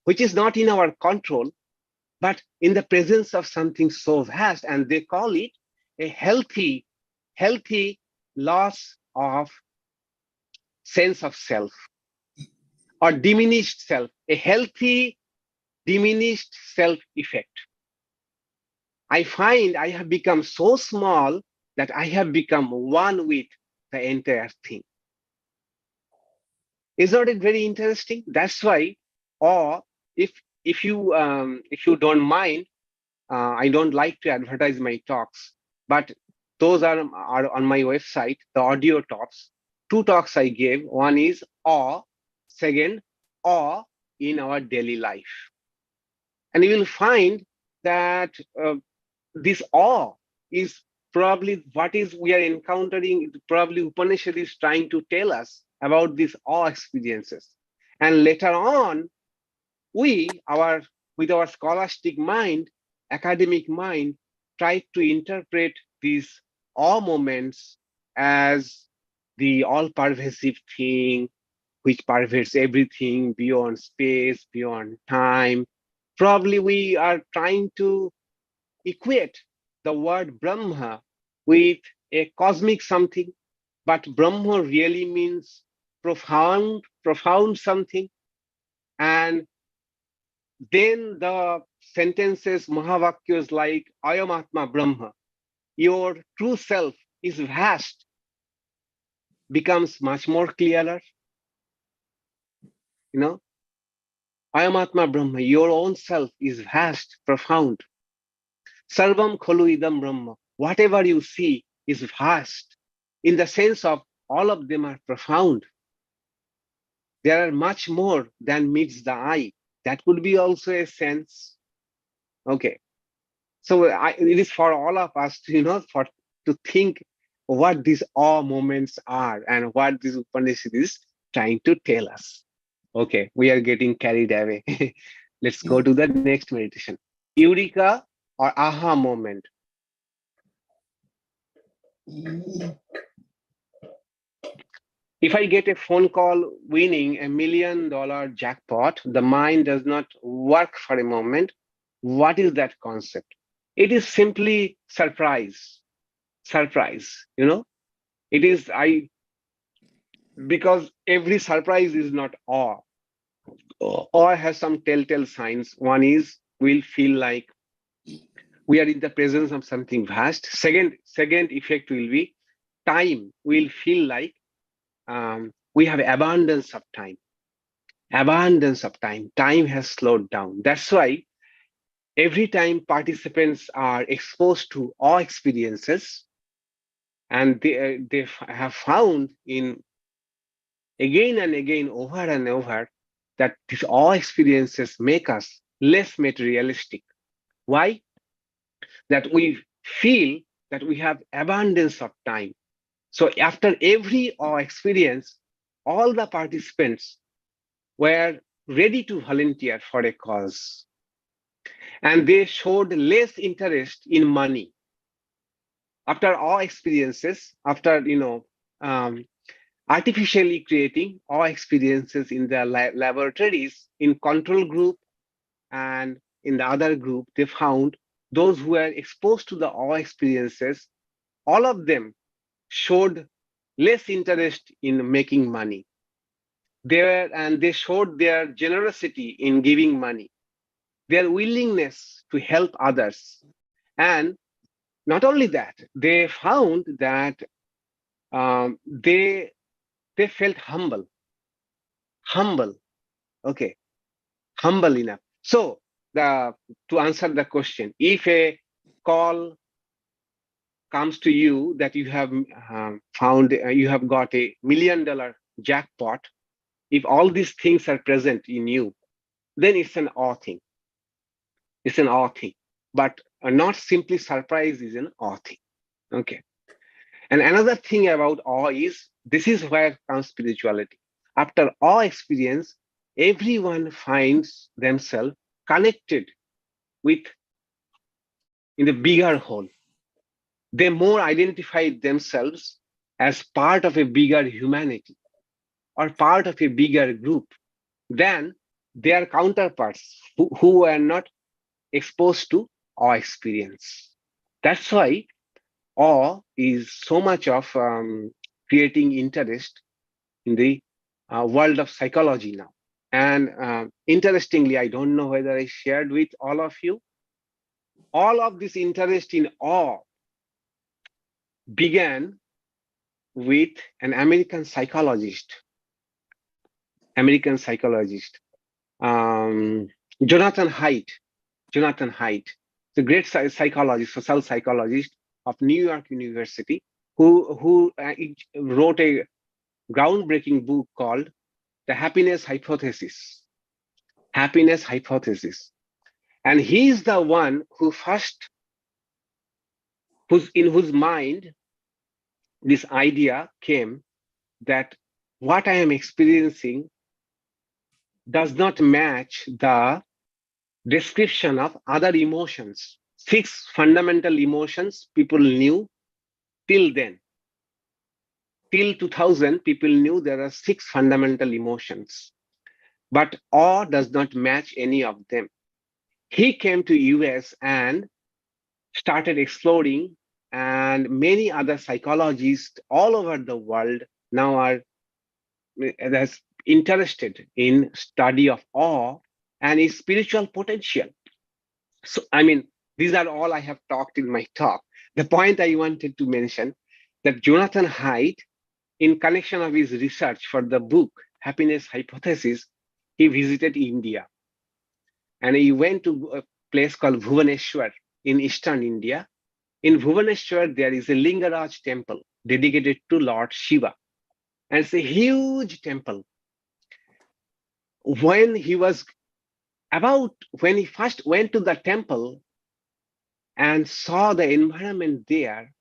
which is not in our control, but in the presence of something so vast. And they call it a healthy loss of sense of self, or diminished self, a healthy diminished self effect. I find I have become so small that I have become one with the entire thing. Is not it very interesting? That's why, or if you don't mind, I don't like to advertise my talks, but those are on my website, the audio talks. 2 talks I gave. One is awe, second, awe in our daily life. And you will find that this awe is probably what is we are encountering, probably Upanishad is trying to tell us about these awe experiences. And later on, with our scholastic mind, academic mind, try to interpret these awe moments as the all-pervasive thing, which pervades everything beyond space, beyond time. Probably we are trying to equate the word Brahma with a cosmic something, but Brahma really means profound something. And then the sentences, Mahavakyas like Ayam Atma Brahma, your true self is vast, becomes much more clearer. Ayam Atma Brahma, your own self is vast, profound. Sarvam Kholu Idam Brahma, whatever you see is vast, in the sense of all of them are profound. There are much more than meets the eye. That could be also a sense. Okay. So it is for all of us to, to think what these awe moments are and what this Upanishad is trying to tell us. Okay, we are getting carried away. Let's go to the next meditation. Eureka or aha moment. If I get a phone call winning $1 million jackpot, the mind does not work for a moment. What is that concept? It is simply surprise. It is because every surprise is not awe. Awe has some telltale signs. One is we'll feel like we are in the presence of something vast. Second effect will be time. We'll feel like we have abundance of time. Time has slowed down. That's why every time participants are exposed to awe experiences, and they have found in again and again, over and over, that these awe experiences make us less materialistic. Why? That we feel that we have abundance of time. So after every awe experience, all the participants were ready to volunteer for a cause. And they showed less interest in money. After awe experiences, after, artificially creating awe experiences in the laboratories, in control group and in the other group, they found those who were exposed to the awe experiences, all of them showed less interest in making money. They showed their generosity in giving money, their willingness to help others. And not only that, they found that they felt humble, okay, humble enough. So to answer the question, if a call comes to you that you have you have got $1 million jackpot, if all these things are present in you, then it's an awe thing. It's an awe thing, but not simply surprise is an awe thing. Okay. And another thing about awe is, this is where comes spirituality. After awe experience, everyone finds themselves connected with in the bigger whole. They more identify themselves as part of a bigger humanity or part of a bigger group than their counterparts who were not exposed to awe experience. That's why awe is so much of creating interest in the world of psychology now. And interestingly, I don't know whether I shared with all of you, all of this interest in awe began with an American psychologist, Jonathan Haidt, the great psychologist, social psychologist of New York University, who wrote a groundbreaking book called The Happiness Hypothesis. Happiness Hypothesis. And he is the one who in whose mind this idea came that what I am experiencing does not match the description of other emotions. 6 fundamental emotions people knew till then. Till 2000, people knew there are 6 fundamental emotions, but awe does not match any of them. He came to US and started exploring, and many other psychologists all over the world now are interested in study of awe and its spiritual potential. So, I mean, these are all I have talked in my talk. The point I wanted to mention that Jonathan Haidt, in connection of his research for the book Happiness Hypothesis, he visited India. And he went to a place called Bhubaneswar in eastern India. In Bhubaneswar, there is a Lingaraj temple dedicated to Lord Shiva. And it's a huge temple. When he first went to the temple and saw the environment there,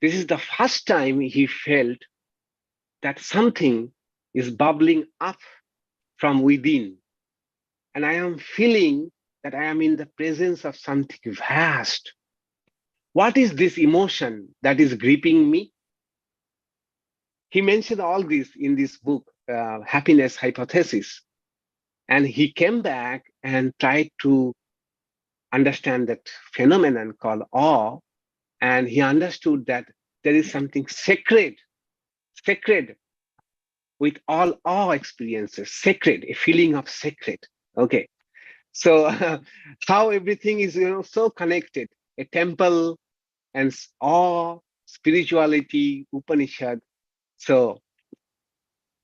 this is the first time he felt that something is bubbling up from within. And I am feeling that I am in the presence of something vast. What is this emotion that is gripping me? He mentioned all this in this book, Happiness Hypothesis. And he came back and tried to understand that phenomenon called awe. And he understood that there is something sacred with all awe experiences, sacred, a feeling of sacred. Okay. So how everything is, so connected, a temple and awe, spirituality, Upanishad. So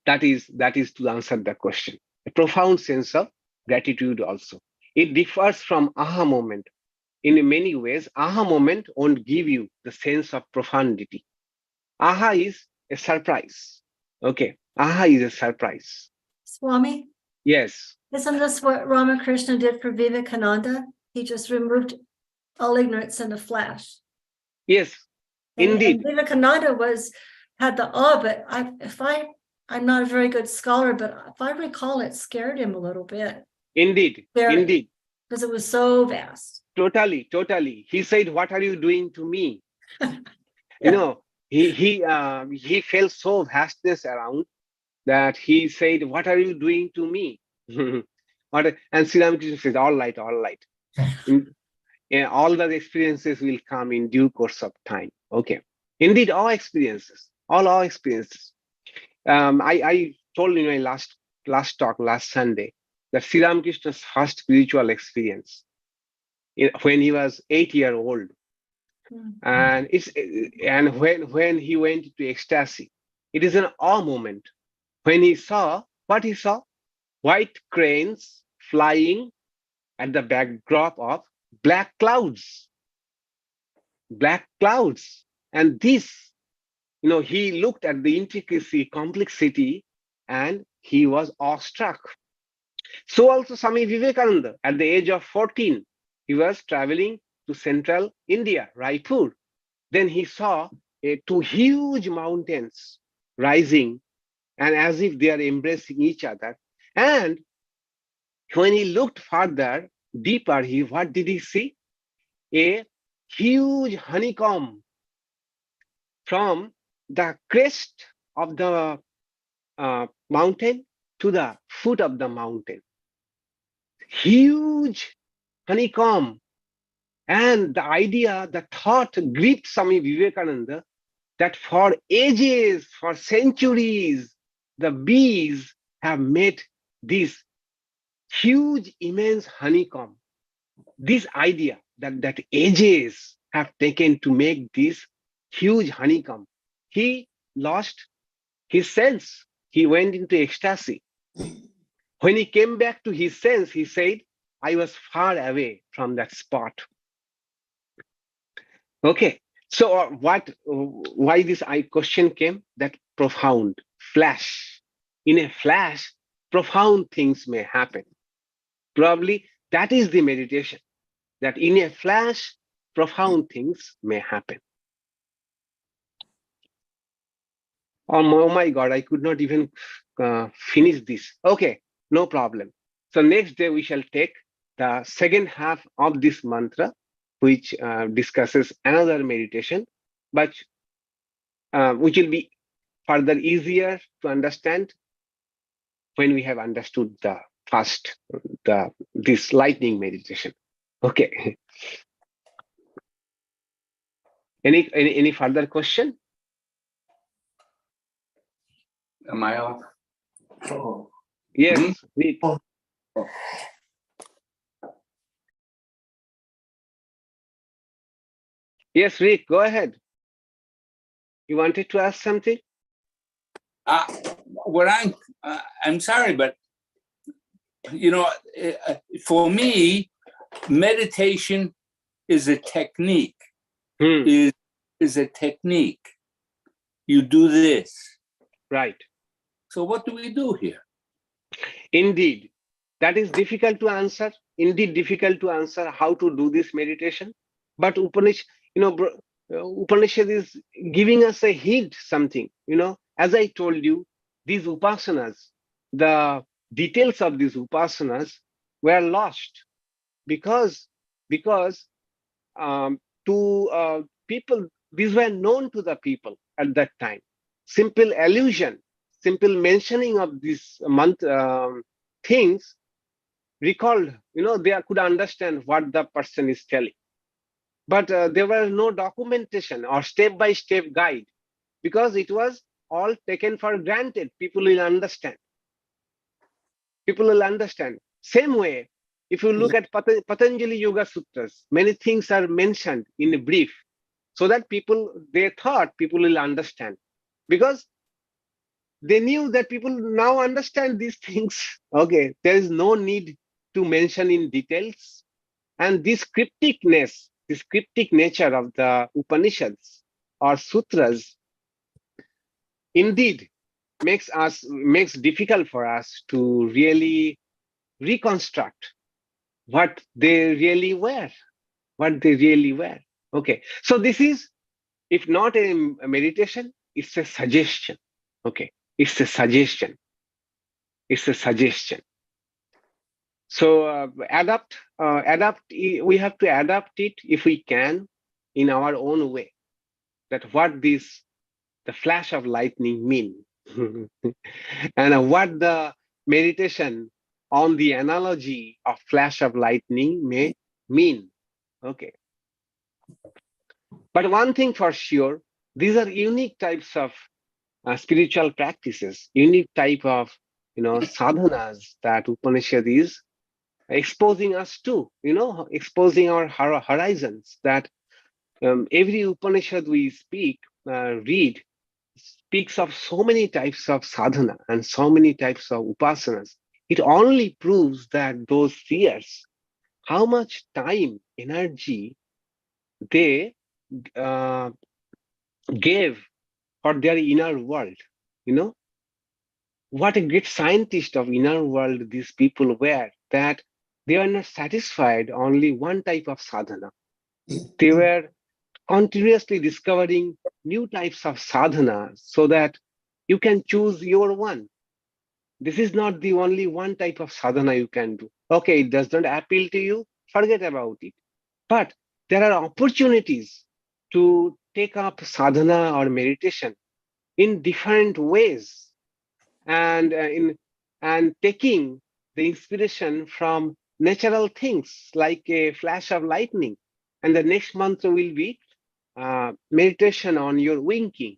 that is to answer the question. A profound sense of gratitude also. It differs from aha moment. In many ways, aha moment won't give you the sense of profundity. Aha is a surprise. Okay, aha is a surprise. Swami, Yes. isn't this what Ramakrishna did for Vivekananda? He just removed all ignorance in a flash. Yes, indeed. And Vivekananda had the awe, but I'm not a very good scholar, but if I recall, it scared him a little bit. Indeed, indeed. Because it was so vast. Totally, totally. He said, "What are you doing to me?" Yeah. You know, he felt so vastness around that he said, "What are you doing to me?" And Sri Ramakrishna says, "All right, all right." All the experiences will come in due course of time. Okay. Indeed, all experiences, all our experiences. I told in my last talk last Sunday that Sri Ramakrishna's first spiritual experience when he was 8 years old, and when he went to ecstasy, it is an awe moment when he saw what he saw: white cranes flying at the backdrop of black clouds, and this, he looked at the intricacy, complexity, and he was awestruck. So also Swami Vivekananda, at the age of 14, he was traveling to central India, Raipur. Then he saw two huge mountains rising, and as if they are embracing each other. And when he looked further, deeper, what did he see? A huge honeycomb from the crest of the mountain to the foot of the mountain. Huge honeycomb. And the idea, the thought gripped Swami Vivekananda that for ages, for centuries, the bees have made this huge, immense honeycomb. This idea that ages have taken to make this huge honeycomb. He lost his sense. He went into ecstasy. When he came back to his sense, he said, "I was far away from that spot." Okay, so why this question came? That profound flash. In a flash, profound things may happen. Probably that is the meditation, that in a flash, profound things may happen. Oh my God, I could not even finish this. Okay, no problem. So next day we shall take the second half of this mantra, which discusses another meditation, but which will be further easier to understand when we have understood the first, this lightning meditation. Okay. Any further question? Am I off? Oh. Yes, Rick. Oh. Yes, Rick, go ahead. You wanted to ask something? I'm sorry, but for me, meditation is a technique. Is a technique. You do this. Right. So what do we do here? Indeed, that is difficult to answer. Indeed, difficult to answer how to do this meditation. But Upanishad, Upanishad is giving us a hint, something. As I told you, these upasanas, the details of these upasanas were lost because to people, these were known to the people at that time. Simple allusion, simple mentioning of these things recalled, they could understand what the person is telling. But there was no documentation or step-by-step guide, because it was all taken for granted. People will understand. People will understand. Same way, if you look at Patanjali Yoga Sutras, many things are mentioned in a brief, so that they thought people will understand, because they knew that people now understand these things. Okay, there is no need to mention in details. And this cryptic nature of the Upanishads or sutras indeed makes difficult for us to really reconstruct what they really were. Okay, so this is, if not a meditation, it's a suggestion. Okay, it's a suggestion. So we have to adapt it if we can in our own way. That what the flash of lightning mean, and what the meditation on the analogy of flash of lightning may mean. Okay. But one thing for sure, these are unique types of spiritual practices, unique type of sadhanas that Upanishad is exposing us to, exposing our horizons. That every Upanishad we read, speaks of so many types of sadhana and so many types of upasanas. It only proves that those seers, how much time, energy they gave for their inner world. What a great scientist of inner world these people were, that they were not satisfied only one type of sadhana. They were continuously discovering new types of sadhana so that you can choose your one. This is not the only one type of sadhana you can do. Okay, it does not appeal to you, forget about it. But there are opportunities to take up sadhana or meditation in different ways, and taking the inspiration from natural things like a flash of lightning. And the next mantra will be meditation on your winking,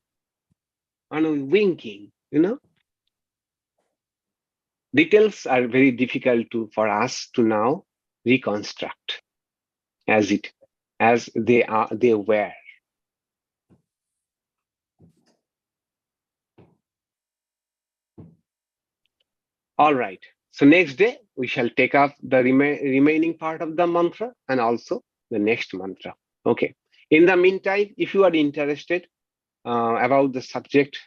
Details are very difficult for us to now reconstruct as they were. All right. So next day we shall take up the remaining part of the mantra and also the next mantra. Okay. In the meantime, if you are interested about the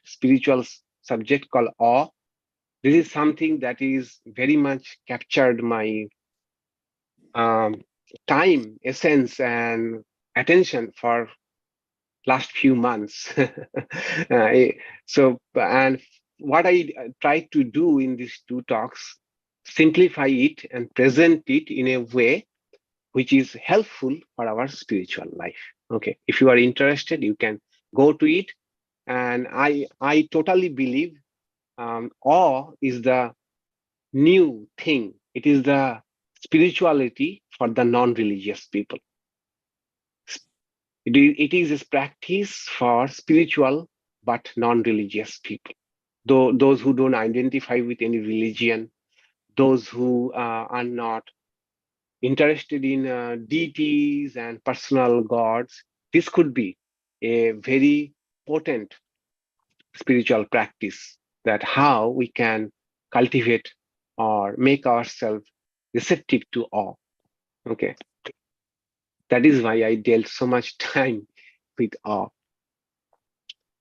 spiritual subject called awe, this is something that is very much captured my time, essence, and attention for last few months. And what I try to do in these two talks, simplify it and present it in a way which is helpful for our spiritual life. Okay, if you are interested, you can go to it. And I totally believe awe is the new thing. It is the spirituality for the non-religious people. It is a practice for spiritual but non-religious people. Those who don't identify with any religion, those who are not interested in deities and personal gods, this could be a very potent spiritual practice, that how we can cultivate or make ourselves receptive to awe. Okay. That is why I dealt so much time with awe.